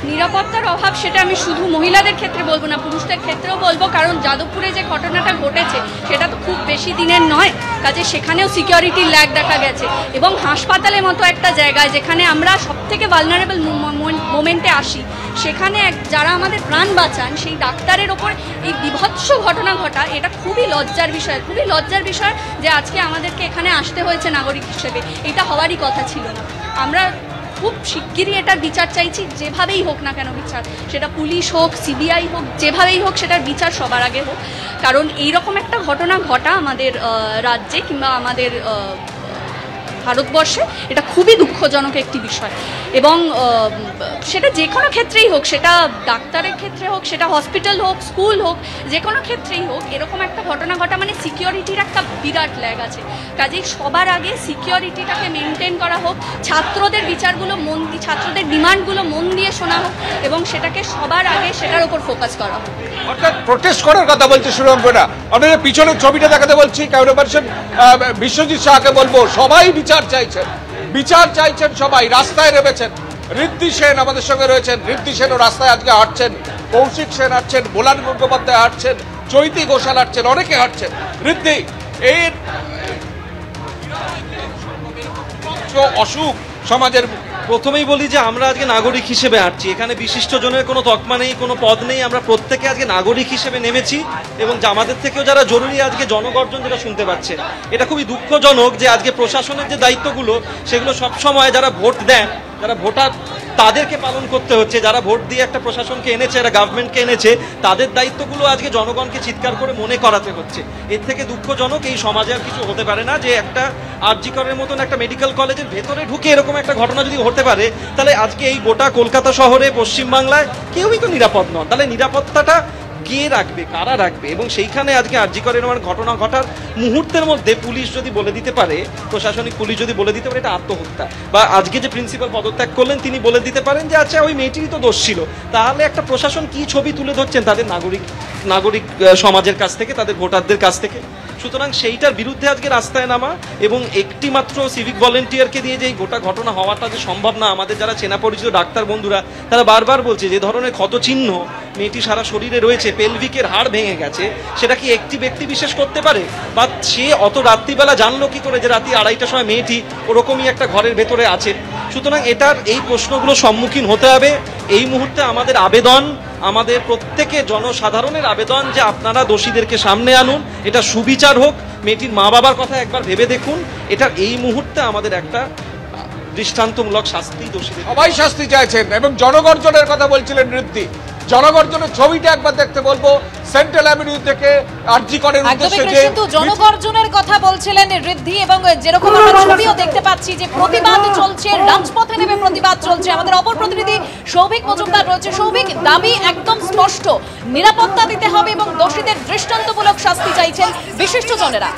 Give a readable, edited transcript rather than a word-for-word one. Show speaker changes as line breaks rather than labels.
নিরাপত্তার অভাব সেটা আমি শুধু মহিলাদের ক্ষেত্রে বলবো না, পুরুষদের ক্ষেত্রেও বলবো, কারণ যাদবপুরে যে ঘটনাটা ঘটেছে সেটা তো খুব বেশি দিনের নয়, কাজে সেখানেও সিকিউরিটির ল্যাগ দেখা গেছে। এবং হাসপাতালের মতো একটা জায়গায় যেখানে আমরা সবথেকে ভালনারেবল মোমেন্টে আসি, সেখানে যারা আমাদের প্রাণ বাঁচান সেই ডাক্তারের ওপর এই বিভৎস ঘটনা ঘটা, এটা খুবই লজ্জার বিষয়, খুবই লজ্জার বিষয় যে আজকে আমাদেরকে এখানে আসতে হয়েছে নাগরিক হিসেবে। এটা হওয়ারই কথা ছিল না। আমরা খুব শিগগিরই এটার বিচার চাইছি, যেভাবেই হোক না কেন বিচার, সেটা পুলিশ হোক, সিবিআই হোক, যেভাবেই হোক সেটার বিচার সবার আগে হোক। কারণ এইরকম একটা ঘটনা ঘটা আমাদের রাজ্যে কিংবা আমাদের ভারতবর্ষে এটা খুবই দুঃখজনক একটি বিষয়। এবং সেটা যে কোনো ক্ষেত্রেই হোক, সেটা ডাক্তারের ক্ষেত্রে হোক, সেটা হসপিটাল হোক, স্কুল হোক, যে কোনো ক্ষেত্রেই হোক, এরকম একটা ঘটনা ঘটা মানে সিকিউরিটির একটা বিরাট ল্যাগ আছে। কাজেই সবার আগে সিকিউরিটিটাকে মেনটেন করা হোক, ছাত্রদের বিচারগুলো ছাত্রদের ডিমান্ডগুলো মন দিয়ে শোনা হোক এবং সেটাকে সবার আগে সেটার উপর ফোকাস করা হোক।
অর্থাৎ প্রোটেস্ট করার কথা বলছে শুভঙ্করা। আপনাদের পিছনের ছবিটা দেখাতে বলছি, ক্যামেরাপারসন বিশ্বজিৎ শাহকে বলবো, সবাই বিচার চাইছেন সবাই, রাস্তায় নেমেছেন। ঋদ্ধি সেন আমাদের সঙ্গে রয়েছেন, ঋদ্ধি সেনও রাস্তায় আজকে হাঁটছেন, কৌশিক সেন হাঁটছেন, বোলান মুখোপাধ্যায় হাঁটছেন, চৈতি ঘোষাল হাঁটছেন, অনেকে হাঁটছেন। ঋদ্ধি, এর অসুখ সমাজের।
প্রথমেই বলি যে আমরা আজকে নাগরিক হিসেবে হাঁটছি, এখানে বিশিষ্ট জনের কোনো তকমা নেই, কোনো পদ নেই, আমরা প্রত্যেকে আজকে নাগরিক হিসেবে নেমেছি। এবং আমাদের থেকেও যারা জরুরি আজকে জনগর্জন যেটা শুনতে পাচ্ছে, এটা খুবই দুঃখজনক যে আজকে প্রশাসনের যে দায়িত্বগুলো সেগুলো সবসময় যারা ভোট দেন, যারা ভোটার, তাদেরকে পালন করতে হচ্ছে। যারা ভোট দিয়ে একটা প্রশাসনকে এনেছে, একটা গভর্নমেন্টকে এনেছে, তাদের দায়িত্বগুলো আজকে জনগণকে চিৎকার করে মনে করাতে হচ্ছে। এর থেকে দুঃখজনক এই সমাজে আর কিছু হতে পারে না যে একটা আরজি করের মতন একটা মেডিকেল কলেজের ভেতরে ঢুকে এরকম একটা ঘটনা যদি হতে পারে, তাহলে আজকে এই গোটা কলকাতা শহরে, পশ্চিমবাংলায় কেউই তো নিরাপদ নন। তাহলে নিরাপত্তাটা কে রাখবে, কারা রাখবে? এবং সেইখানে আজকে আরজি করের ঘটনা ঘটার মুহূর্তের মধ্যে পুলিশ যদি বলে দিতে পারে, প্রশাসনিক পুলিশ যদি বলে দিতে পারে এটা আত্মহত্যা, বা আজকে যে প্রিন্সিপাল পদত্যাগ করলেন তিনি বলে দিতে পারেন যে আচ্ছা ওই মেয়েটিরই তো দোষ ছিল, তাহলে একটা প্রশাসন কি ছবি তুলে ধরছেন তাদের নাগরিক সমাজের কাছ থেকে, তাদের ভোটারদের কাছ থেকে? সুতরাং সেইটার বিরুদ্ধে আজকে রাস্তায় নামা, এবং একটি মাত্র সিভিক ভলেন্টিয়ারকে দিয়ে যে এই গোটা ঘটনা হওয়াটা যে সম্ভব না। আমাদের যারা চেনা পরিচিত ডাক্তার বন্ধুরা তারা বারবার বলছে যে ধরনের ক্ষতচিহ্ন মেয়েটি সারা শরীরে রয়েছে, পেলভিকের হাড় ভেঙে গেছে, সেটা কি একটি ব্যক্তি বিশেষ করতে পারে? বা সে অত রাত্রিবেলা জানলো কি করে যে রাত্রি 2:30টার সময় মেয়েটি ওরকমই একটা ঘরের ভেতরে আছে? সুতরাং এটার এই প্রশ্নগুলো সম্মুখীন হতে হবে। এই মুহূর্তে আমাদের আবেদন, আমাদের প্রত্যেকে জনসাধারণের আবেদন যে আপনারা দোষীদেরকে সামনে আনুন, এটা সুবিচার হোক। মেয়েটির মা বাবার কথা একবার ভেবে দেখুন, এটার এই মুহূর্তে আমাদের একটা দৃষ্টান্তমূলক শাস্তি, দোষীদের
সবাই শাস্তি চাইছেন। এবং জনগর্জনের কথা বলছিলেন ঋদ্ধি, জনগর্জনের ছবিটা একবার দেখতে বলবো, সেন্ট্রাল অ্যাভিনিউ থেকে আরজি করের উদ্দেশ্যে যে
জনগর্জনের কথা বলছিলেন ঋদ্ধি। এবং যেরকম আমরা ছবিও দেখতে পাচ্ছি যে প্রতিবাদ চলছে, রাজপথে নেমে প্রতিবাদ চলছে। আমাদের অপর প্রতিনিধি সৌভিক মজুমদার রয়েছে। সৌভিক, দাবি একদম স্পষ্ট, নিরাপত্তা দিতে হবে এবং দোষীদের দৃষ্টান্তমূলক শাস্তি চাইছেন বিশিষ্ট জনেরা।